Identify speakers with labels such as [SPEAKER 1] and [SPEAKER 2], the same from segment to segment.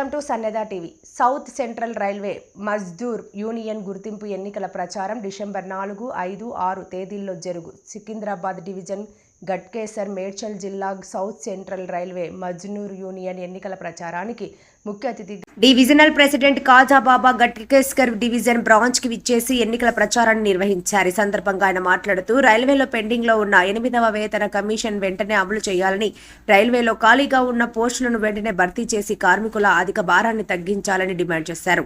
[SPEAKER 1] Welcome to సన్నెదా TV. South central railway Mazdoor union గుర్తింపు ఎన్నికల ప్రచారం డిసెంబర్ 4, 5, 6 తేదీల్లో జరుగు. సికింద్రాబాద్ డివిజన్ గట్కేసర్ మేడ్చల్ జిల్లా south central railway Mazdoor union ఎన్నికల ప్రచారానికి ముఖ్య అతిథి divisional president Khajababa Ghatkesar division branch కి విచ్చేసి ఎన్నికల ప్రచారాన్ని నిర్వహించారు. ఈ సందర్భంగా ఆయన మాట్లాడుతూ రైల్వేలో పెండింగ్ లో ఉన్న 8వ వేతన కమిషన్ వెంటనే అమలు చేయాలని, రైల్వేలో ఖాళీగా ఉన్న పోస్టులను వెంటనే భర్తీ చేసి కార్మికుల అధిక భారాన్ని తగ్గించాలని డిమాండ్ చేశారు.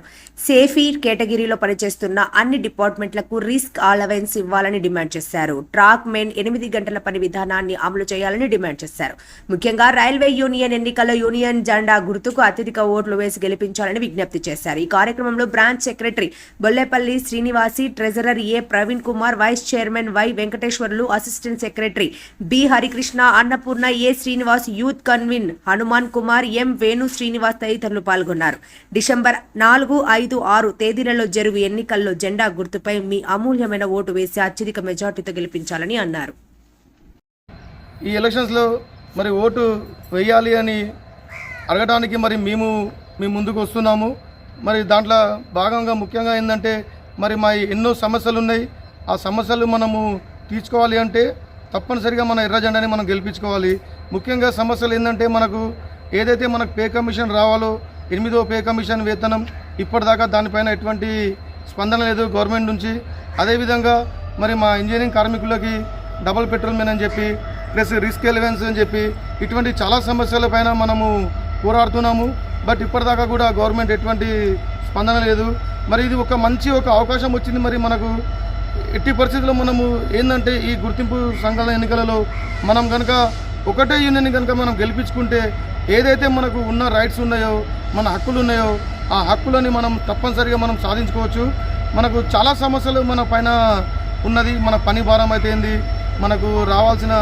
[SPEAKER 1] సేఫీ కేటగిరీలో పనిచేస్తున్న అన్ని డిపార్ట్మెంట్లకు రిస్క్ అలవెన్స్ ఇవ్వాలని డిమాండ్ చేశారు. ట్రాక్ మెయిన్ 8 గంటల పని విధానాన్ని అమలు చేయాలని డిమాండ్ చేశారు. ముఖ్యంగా రైల్వే యూనియన్ ఎన్నికల్లో యూనియన్ జెండా గుర్తుకు అత్యధిక ఓట్లు వేసి గెలిపించాలని విజ్ఞప్తి చేశారు. ఈ కార్యక్రమంలో branch secretary Bollepalli Srinivasi, treasurer A Praveen Kumar, vice chairman Y Venkateswarlu, assistant secretary B Harikrishna, Annapurna, A Srinivas, youth convener Hanuman Kumar, M Venu Srinivas తదితరులు పాల్గొన్నారు. డిసెంబర్ 4, 5, 6 తేదీలలో జరుగు ఎన్నికల్లో జెండా గుర్తుపై మీ అమూల్యమైన ఓటు వేసి అత్యధిక మెజార్టీతో గెలిపించాలని అన్నారు.
[SPEAKER 2] ఈ ఎలక్షన్స్లో మరి ఓటు వేయాలి అని అడగడానికి మరి మేము ముందుకు వస్తున్నాము. మరి దాంట్లో భాగంగా ముఖ్యంగా ఏంటంటే మరి మా ఎన్నో సమస్యలు ఉన్నాయి. ఆ సమస్యలు మనము తీర్చుకోవాలి అంటే తప్పనిసరిగా మన ఎర్ర జెండాని మనం గెలిపించుకోవాలి. ముఖ్యంగా సమస్యలు ఏంటంటే మనకు ఏదైతే మనకు పే కమిషన్ రావాలో 8వ పే కమిషన్ వేతనం ఇప్పటిదాకా దానిపైన ఎటువంటి స్పందన లేదు గవర్నమెంట్ నుంచి. అదేవిధంగా మరి మా ఇంజనీరింగ్ కార్మికులకి డబుల్ పెట్రోల్మెన్ అని చెప్పి, ప్లస్ రిస్క్ ఎలవెన్స్ అని చెప్పి, ఇటువంటి చాలా సమస్యలపైన మనము పోరాడుతున్నాము. బట్ ఇప్పటిదాకా కూడా గవర్నమెంట్ ఎటువంటి స్పందన లేదు. మరి ఇది ఒక మంచి అవకాశం వచ్చింది. మరి మనకు ఎట్టి పరిస్థితుల్లో మనము ఏంటంటే ఈ గుర్తింపు సంఘాల ఎన్నికలలో మనం కనుక ఒకటే యూనియన్ కనుక మనం గెలిపించుకుంటే ఏదైతే మనకు ఉన్న రైట్స్ ఉన్నాయో, మన హక్కులు ఉన్నాయో, ఆ హక్కులని మనం తప్పనిసరిగా మనం సాధించుకోవచ్చు. మనకు చాలా సమస్యలు మన పైన ఉన్నది. మన పని భారం అయితే ఏంది, మనకు రావాల్సిన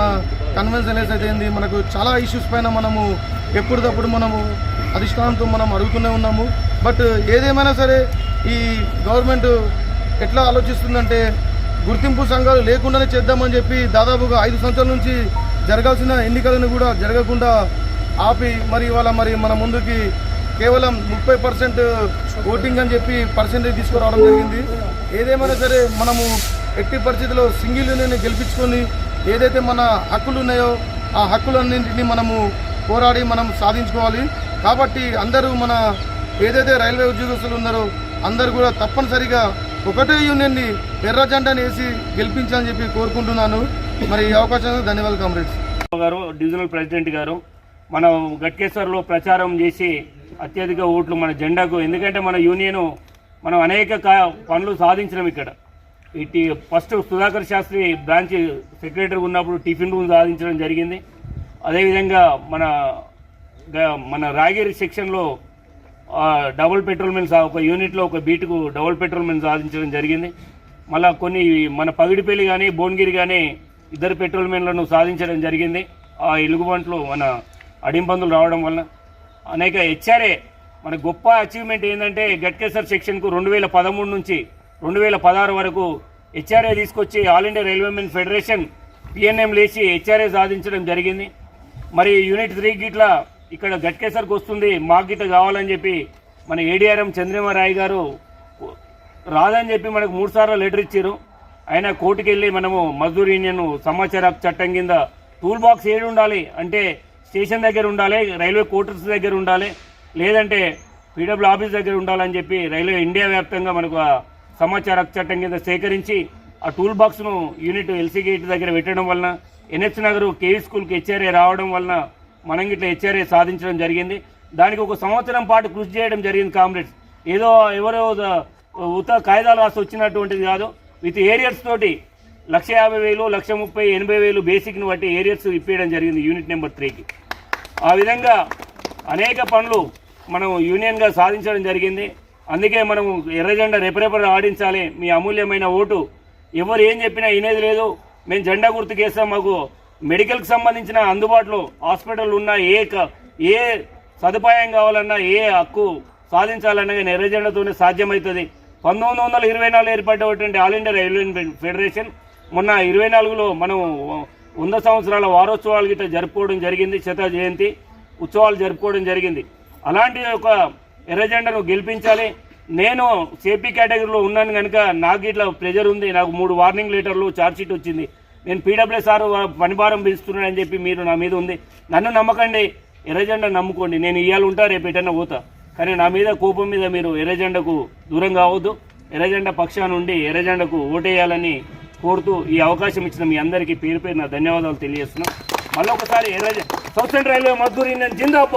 [SPEAKER 2] కన్వెన్షన్స్ అయితే ఏంది, మనకు చాలా ఇష్యూస్ పైన మనము ఎప్పటికప్పుడు మనము అధిష్టానంతో మనం అడుగుతూనే ఉన్నాము. బట్ ఏదేమైనా సరే ఈ గవర్నమెంట్ ఎట్లా ఆలోచిస్తుందంటే గుర్తింపు సంఘాలు లేకుండానే చేద్దామని చెప్పి దాదాపుగా 5 సంవత్సరాల నుంచి జరగాల్సిన ఎన్నికలను కూడా జరగకుండా ఆపి మరి ఇవాళ మరి మన ముందుకి కేవలం 30% ఓటింగ్ అని చెప్పి పర్సెంటేజ్ తీసుకురావడం జరిగింది. ఏదేమైనా సరే మనము ఎట్టి పరిస్థితుల్లో సింగిల్ యూనియన్ గెలిపించుకొని ఏదైతే మన హక్కులు ఉన్నాయో ఆ హక్కులన్నింటినీ మనము పోరాడి మనం సాధించుకోవాలి. కాబట్టి అందరూ మన ఏదైతే రైల్వే ఉద్యోగస్తులు ఉన్నారో అందరూ కూడా తప్పనిసరిగా ఒకటే యూనియన్ని ఎర్ర జెండాని వేసి గెలిపించాలని చెప్పి కోరుకుంటున్నాను. మరి ఈ అవకాశానికి ధన్యవాదాలు కామ్రేడ్స్
[SPEAKER 3] గారు. డివిజనల్ ప్రెసిడెంట్ గారు మనం గట్కేసర్లో ప్రచారం చేసి అత్యధిక ఓట్లు మన జెండాకు, ఎందుకంటే మన యూనియన్ మనం అనేక పనులు సాధించినాం. ఇక్కడ ఇటు first Sudhakar Shastri branch secretary ఉన్నప్పుడు టిఫిన్ రూమ్ సాధించడం జరిగింది. అదేవిధంగా మన రాగిరి సెక్షన్లో డబుల్ పెట్రోల్మెన్ ఒక యూనిట్లో ఒక బీటుకు డబుల్ పెట్రోల్మెన్ సాధించడం జరిగింది. మళ్ళీ కొన్ని మన పగిడిపల్లి కానీ భువనగిరి కానీ 2 పెట్రోల్మెన్లను సాధించడం జరిగింది. ఆ ఎలుగుబంట్లు మన అడింపందులు రావడం వల్ల అనేక హెచ్ఆర్ఏ మన గొప్ప అచీవ్మెంట్ ఏంటంటే గట్కేసర్ సెక్షన్కు 2013 నుంచి 2016 వరకు హెచ్ఆర్ఏ తీసుకొచ్చి all India railwaymen federation PNM లేచి హెచ్ఆర్ఏ సాధించడం జరిగింది. మరి యూనిట్ 3 గిట్లా ఇక్కడ గట్కేసర్కి వస్తుంది, మాకు గిట్ల కావాలని చెప్పి మన ఏడీఆర్ఎం చంద్రమరాయ్ గారు రాదని చెప్పి మనకు 3 సార్లు లెటర్ ఇచ్చారు. ఆయన కోర్టుకు వెళ్ళి మనము మజ్దూర్ యూనియన్ సమాచార చట్టం కింద టూల్ బాక్స్ ఏడు ఉండాలి అంటే స్టేషన్ దగ్గర ఉండాలి, రైల్వే క్వార్టర్స్ దగ్గర ఉండాలి, లేదంటే పీడబ్ల్యూ ఆఫీస్ దగ్గర ఉండాలని చెప్పి రైల్వే ఇండియా వ్యాప్తంగా మనకు సమాచార చట్టం కింద సేకరించి ఆ టూల్ బాక్స్ను యూనిట్ ఎల్సీ గేట్ దగ్గర పెట్టడం వలన ఎన్హెచ్ నగర్ కేవీ స్కూల్కి హెచ్ఆర్ఏ రావడం వలన మనం ఇట్లా హెచ్ఆర్ఏ సాధించడం జరిగింది. దానికి 1 సంవత్సరం పాటు కృషి చేయడం జరిగింది కామ్రేడ్స్. ఏదో ఎవరో కాయిదాలు రాసి వచ్చినటువంటిది కాదు. విత్ ఏరియర్స్ తోటి 1,50,000, 1,30,000, 80,000 బేసిక్ని బట్టి ఏరియర్స్ ఇప్పించడం జరిగింది యూనిట్ నెంబర్ 3కి. ఆ విధంగా అనేక పనులు మనం యూనియన్గా సాధించడం జరిగింది. అందుకే మనం ఎర్ర జెండా రెపరెపర ఆడించాలి. మీ అమూల్యమైన ఓటు ఎవరు ఏం చెప్పినా వినేది లేదు. మేము జెండా గుర్తుకేస్తాం. మాకు మెడికల్కి సంబంధించిన అందుబాటులో హాస్పిటల్ ఉన్న ఏ సదుపాయం కావాలన్నా, ఏ హక్కు సాధించాలన్నా కానీ ఎర్ర జెండాతోనే సాధ్యమవుతుంది. 1924 ఏర్పడినటువంటి ఆల్ ఇండియా రైల్వే ఫెడరేషన్ మొన్న 24లో మనం 100 సంవత్సరాల వారోత్సవాలు గిట్ట జరుపుకోవడం జరిగింది. శత జయంతి ఉత్సవాలు జరుపుకోవడం జరిగింది. అలాంటి ఒక ఎర్రజెండాను గెలిపించాలి. నేను సేపీ కేటగిరీలో ఉన్నాను కనుక నాకు ఇట్లా ప్రెజర్ ఉంది. నాకు 3 వార్నింగ్ లెటర్లు, ఛార్జ్షీట్ వచ్చింది. నేను పీడబ్ల్యూఎస్ఆర్ పనిభారం పిలుస్తున్నానని చెప్పి మీరు నా మీద ఉంది. నన్ను నమ్మకండి, ఎర్రజెండా నమ్ముకోండి. నేను ఇవాళ ఉంటా, రేపు ఎటన్నా పోతా. కానీ నా మీద కోపం మీద మీరు ఎర్రజెండాకు దూరం కావద్దు. ఎర్రజెండా పక్షాన ఉండి ఎర్రజెండాకు ఓటేయాలని కోరుతూ ఈ అవకాశం ఇచ్చిన మీ అందరికీ పేరు పేరు నా ధన్యవాదాలు తెలియజేస్తున్నాం. మళ్ళీ ఒకసారి south central railway Mazdoor union జిందాబాద్.